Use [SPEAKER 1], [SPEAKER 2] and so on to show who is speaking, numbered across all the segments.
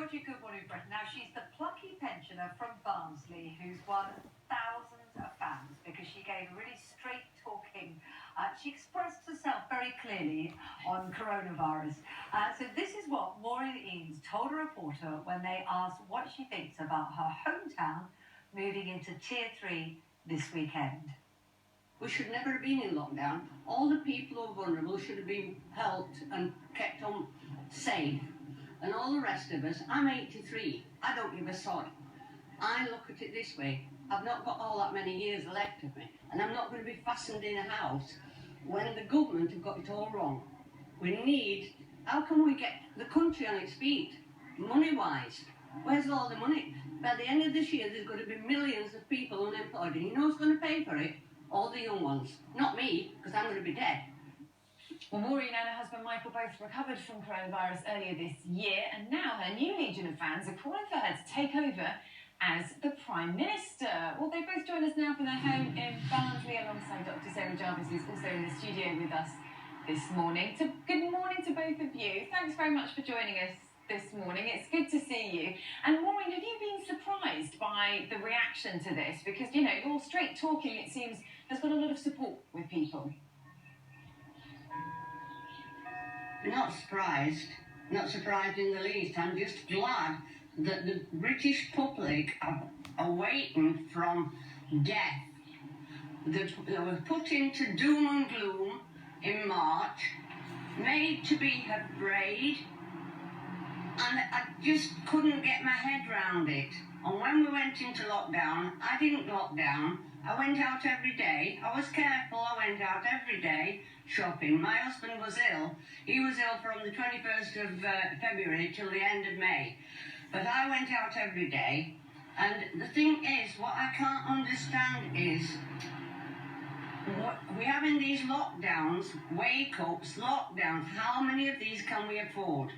[SPEAKER 1] Georgie, good morning, Britain. Now, she's the plucky pensioner from Barnsley who's won thousands of fans because she gave a really straight-talking... she expressed herself very clearly on coronavirus. So this is what Maureen Eames told a reporter when they asked what she thinks about her hometown moving into Tier 3 this weekend.
[SPEAKER 2] We should never have been in lockdown. All the people who are vulnerable should have been helped and kept on safe. And all the rest of us, I'm 83, I don't give a sod. I look at it this way, I've not got all that many years left of me, and I'm not going to be fastened in a house when the government have got it all wrong. We need, how can we get the country on its feet, money-wise? Where's all the money? By the end of this year, there's going to be millions of people unemployed, and you know who's going to pay for it? All the young ones. Not me, because I'm going to be dead.
[SPEAKER 3] Well, Maureen and her husband Michael both recovered from coronavirus earlier this year, and now her new legion of fans are calling for her to take over as the Prime Minister. Well, they both join us now from their home in Barnsley alongside Dr. Sarah Jarvis, who's also in the studio with us this morning. So good morning to both of you. Thanks very much for joining us this morning. It's good to see you. And Maureen, have you been surprised by the reaction to this? Because, you know, your straight talking, it seems, has got a lot of support with people.
[SPEAKER 2] Not surprised in the least. I'm just glad that the British public are awaiting from death. They were put into doom and gloom in March, made to be afraid, and I just couldn't get my head round it. And when we went into lockdown, I didn't lock down. I went out every day. I was careful. I went out every day shopping. My husband was ill. He was ill from the 21st of February till the end of May. But I went out every day. And the thing is, what I can't understand is, what we have in these lockdowns, wake-ups, lockdowns, how many of these can we afford?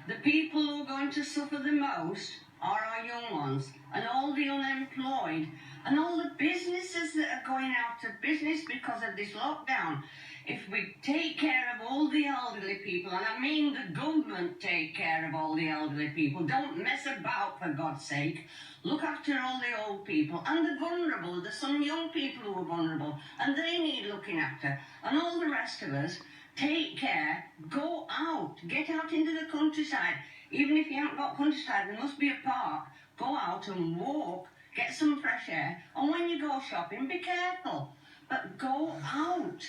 [SPEAKER 2] The people who are going to suffer the most are our young ones, and all the unemployed, and all the businesses that are going out of business because of this lockdown. If we take care of all the elderly people, and I mean the government take care of all the elderly people, don't mess about for God's sake, look after all the old people, and the vulnerable, there's some young people who are vulnerable, and they need looking after, and all the rest of us, take care, go out, get out into the countryside. Even if you haven't got countryside, there must be a park. Go out and walk, get some fresh air, and when you go shopping, be careful, but go out.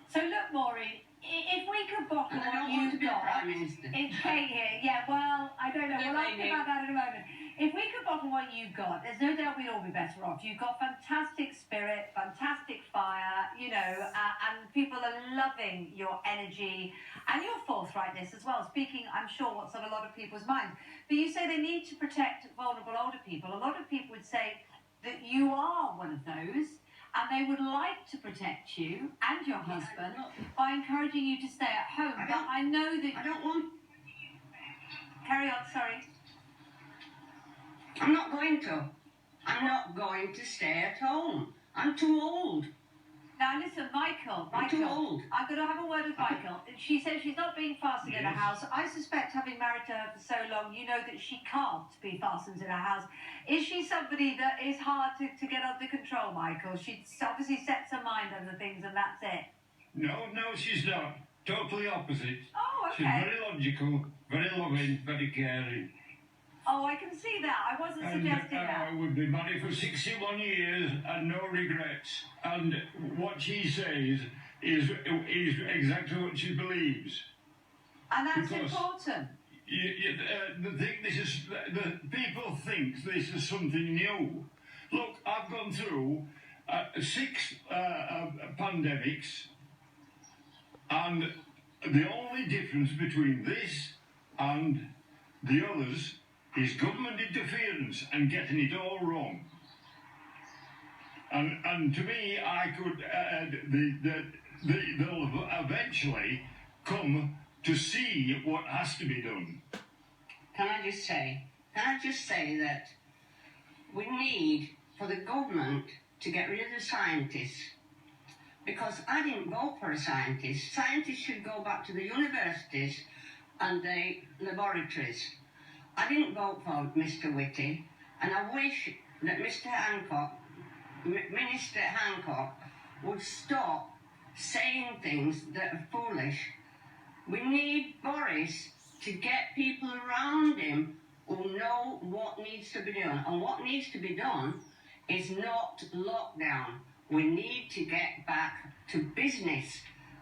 [SPEAKER 1] So look, Maureen, if we could bottle what you've got...
[SPEAKER 2] Prime Minister.
[SPEAKER 1] It's Kate here. Yeah, well, I don't know. We'll ask about that in a moment. If we could bottle what you've got, there's no doubt we'd all be better off. You've got fantastic spirit, fantastic fire, you know, and people are loving your energy and your forthrightness as well, speaking, I'm sure, what's on a lot of people's minds. But you say they need to protect vulnerable older people. A lot of people would say that you are one of those, and they would like to protect you and your husband by encouraging you to stay at home. But I know that...
[SPEAKER 2] I don't want...
[SPEAKER 1] Carry on, sorry.
[SPEAKER 2] I'm not going to. I'm not going to stay at home. I'm too old.
[SPEAKER 1] Now listen, Michael,
[SPEAKER 2] I'm too old.
[SPEAKER 1] I'm going to have a word with Michael. She says she's not being fastened in a house. I suspect, having married her for so long, you know that she can't be fastened in a house. Is she somebody that is hard to get under control, Michael? She obviously sets her mind on the things and that's it.
[SPEAKER 4] No, she's not. Totally opposite.
[SPEAKER 1] Oh, okay.
[SPEAKER 4] She's very logical, very loving, very caring.
[SPEAKER 1] Oh, I can see that. I wasn't suggesting that.
[SPEAKER 4] I would be married for 61 years and no regrets. And what she says is exactly what she believes.
[SPEAKER 1] And that's important.
[SPEAKER 4] The people think this is something new. Look, I've gone through 6 pandemics, and the only difference between this and the others is government interference and getting it all wrong. And to me, I could they'll eventually come to see what has to be done.
[SPEAKER 2] Can I just say that we need for the government to get rid of the scientists, because I didn't vote for a scientist. Scientists should go back to the universities and the laboratories. I didn't vote for Mr. Whitty, and I wish that Mr. Hancock, Minister Hancock, would stop saying things that are foolish. We need Boris to get people around him who know what needs to be done. And what needs to be done is not lockdown. We need to get back to business.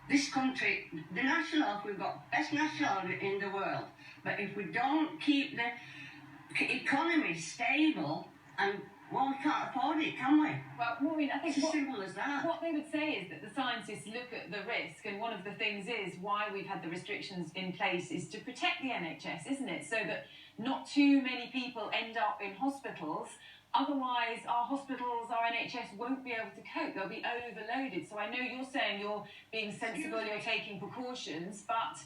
[SPEAKER 2] This country, the national health, we've got best national health in the world. But if we don't keep the economy stable, and well, we can't afford it, can we?
[SPEAKER 3] Well, Maureen, I think
[SPEAKER 2] It's as simple as that.
[SPEAKER 3] what they would say is that the scientists look at the risk, and one of the things is why we've had the restrictions in place is to protect the NHS, isn't it? So that not too many people end up in hospitals. Otherwise, our hospitals, our NHS won't be able to cope. They'll be overloaded. So I know you're saying you're being sensible, you're taking precautions, but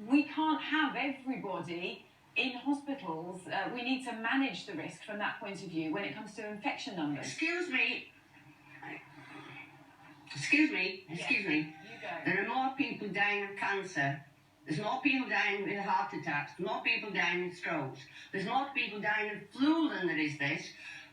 [SPEAKER 3] we can't have everybody in hospitals. We need to manage the risk from that point of view when it comes to infection numbers.
[SPEAKER 2] Excuse me.
[SPEAKER 3] Yes, you go.
[SPEAKER 2] There are more people dying of cancer. There's more people dying with heart attacks. More people dying with strokes. There's more people dying of flu than there is this.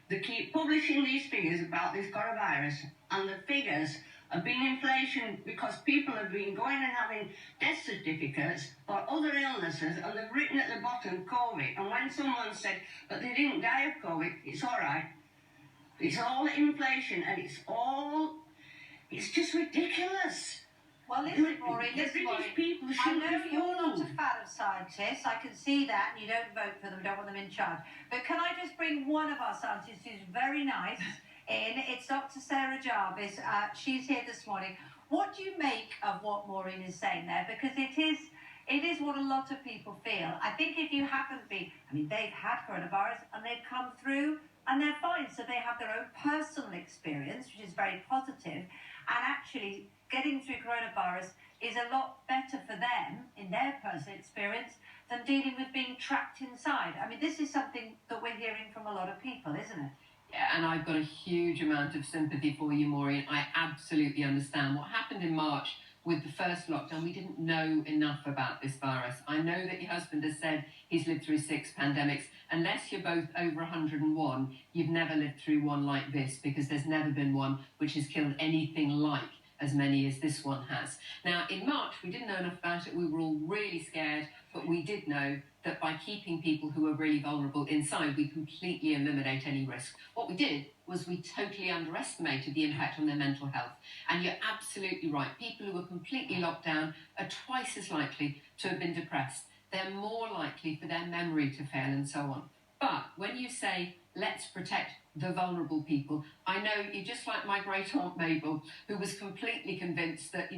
[SPEAKER 2] They keep publishing these figures about this coronavirus, and the figures have been inflation because people have been going and having death certificates for other illnesses, and they've written at the bottom COVID. And when someone said, but they didn't die of COVID, it's all right. It's all inflation, and it's just ridiculous.
[SPEAKER 1] Well, listen, Maureen,
[SPEAKER 2] The
[SPEAKER 1] listen,
[SPEAKER 2] British
[SPEAKER 1] Maureen.
[SPEAKER 2] people
[SPEAKER 1] I
[SPEAKER 2] should
[SPEAKER 1] know
[SPEAKER 2] be
[SPEAKER 1] you're not a
[SPEAKER 2] fooled.
[SPEAKER 1] fan of scientists. I can see that, and you don't vote for them, don't want them in charge. But can I just bring one of our scientists who's very nice in? It's Dr. Sarah Jarvis. She's here this morning. What do you make of what Maureen is saying there? Because it is what a lot of people feel. I think if you haven't been, I mean, they've had coronavirus and they've come through and they're fine. So they have their own personal experience, which is very positive. And actually, getting through coronavirus is a lot better for them in their personal experience than dealing with being trapped inside. I mean, this is something that we're hearing from a lot of people, isn't it?
[SPEAKER 5] Yeah, and I've got a huge amount of sympathy for you, Maureen. I absolutely understand what happened in March with the first lockdown. We didn't know enough about this virus. I know that your husband has said he's lived through 6 pandemics. Unless you're both over 101, you've never lived through one like this, because there's never been one which has killed anything like as many as this one has. Now, in March, we didn't know enough about it. We were all really scared, but we did know that by keeping people who are really vulnerable inside, we completely eliminate any risk. What we did was we totally underestimated the impact on their mental health. And you're absolutely right. People who are completely locked down are twice as likely to have been depressed. They're more likely for their memory to fail and so on. But when you say, let's protect the vulnerable people, I know you're just like my great aunt Mabel, who was completely convinced that,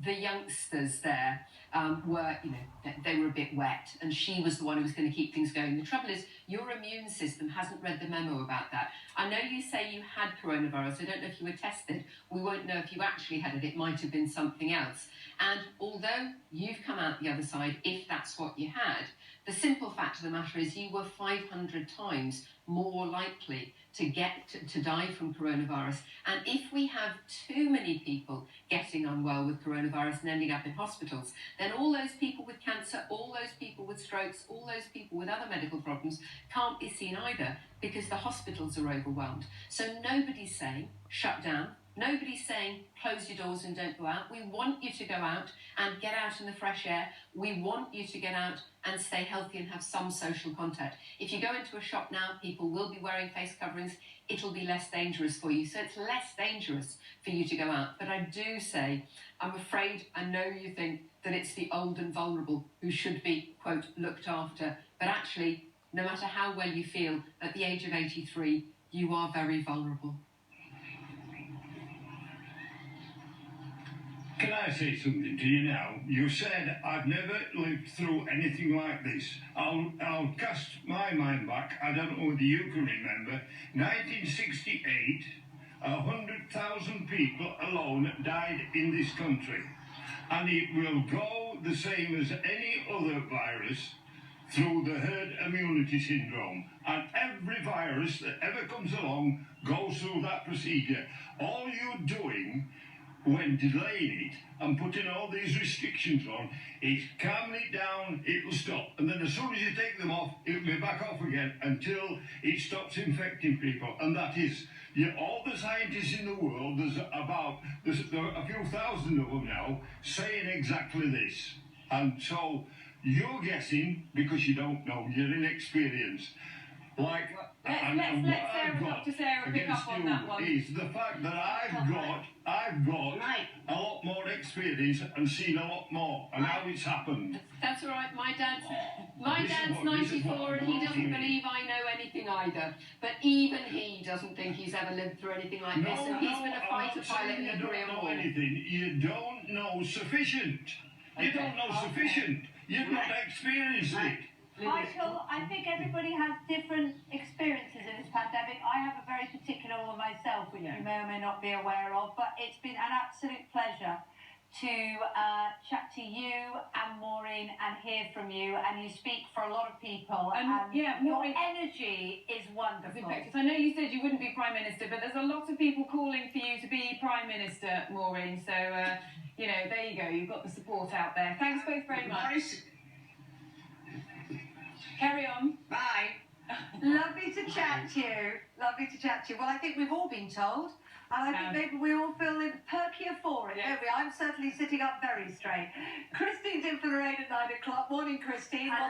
[SPEAKER 5] the youngsters there were, they were a bit wet, and she was the one who was going to keep things going. The trouble is, your immune system hasn't read the memo about that. I know you say you had coronavirus. I don't know if you were tested. We won't know if you actually had it. It might have been something else. And although you've come out the other side, if that's what you had, the simple fact of the matter is you were 500 times more likely to die from coronavirus. And if we have too many people getting unwell with coronavirus and ending up in hospitals, then all those people with cancer, all those people with strokes, all those people with other medical problems can't be seen either, because the hospitals are overwhelmed. So nobody's saying shut down. Nobody's saying close your doors and don't go out. We want you to go out and get out in the fresh air. We want you to get out and stay healthy and have some social contact. If you go into a shop now, people will be wearing face coverings. It'll be less dangerous for you. So it's less dangerous for you to go out. But I do say, I'm afraid, I know you think that it's the old and vulnerable who should be, quote, looked after. But actually, no matter how well you feel, at the age of 83, you are very vulnerable.
[SPEAKER 4] Can I say something to you now? You said I've never lived through anything like this. I'll cast my mind back. I don't know whether you can remember. 1968, 100,000 people alone died in this country. And it will go the same as any other virus through the herd immunity syndrome. And every virus that ever comes along goes through that procedure. All you're doing when delaying it and putting all these restrictions on, it's calming it down, it'll stop. And then as soon as you take them off, it'll be back off again until it stops infecting people. And that is, all the scientists in the world, there are a few thousand of them now, saying exactly this. And so you're guessing because you don't know, you're inexperienced. Like,
[SPEAKER 3] Let's Dr. Sarah pick up on that one.
[SPEAKER 4] Is the fact that I've got a lot more experience and seen a lot more, and how it's happened.
[SPEAKER 5] That's all right. My dad's 94 and he doesn't believe I know anything either. But even he doesn't think he's ever lived through anything like this, and he's been a fighter pilot in the Korean War.
[SPEAKER 4] You don't know sufficient. You don't know sufficient. You've not experienced it.
[SPEAKER 1] Michael, I think everybody has different experiences in this pandemic. I have a very particular one myself, which you may or may not be aware of, but it's been an absolute pleasure to chat to you and Maureen and hear from you, and you speak for a lot of people, and
[SPEAKER 3] Maureen,
[SPEAKER 1] your energy is wonderful.
[SPEAKER 3] I know you said you wouldn't be Prime Minister, but there's a lot of people calling for you to be Prime Minister, Maureen, so, there you go, you've got the support out there. Thanks both very much. Carry on.
[SPEAKER 2] Bye.
[SPEAKER 1] Lovely to chat to you. Lovely to chat to you. Well, I think we've all been told, and I think maybe we all feel perkier for it, don't we? I'm certainly sitting up very straight. Christine's in for the rain at 9 o'clock. Morning, Christine. Well,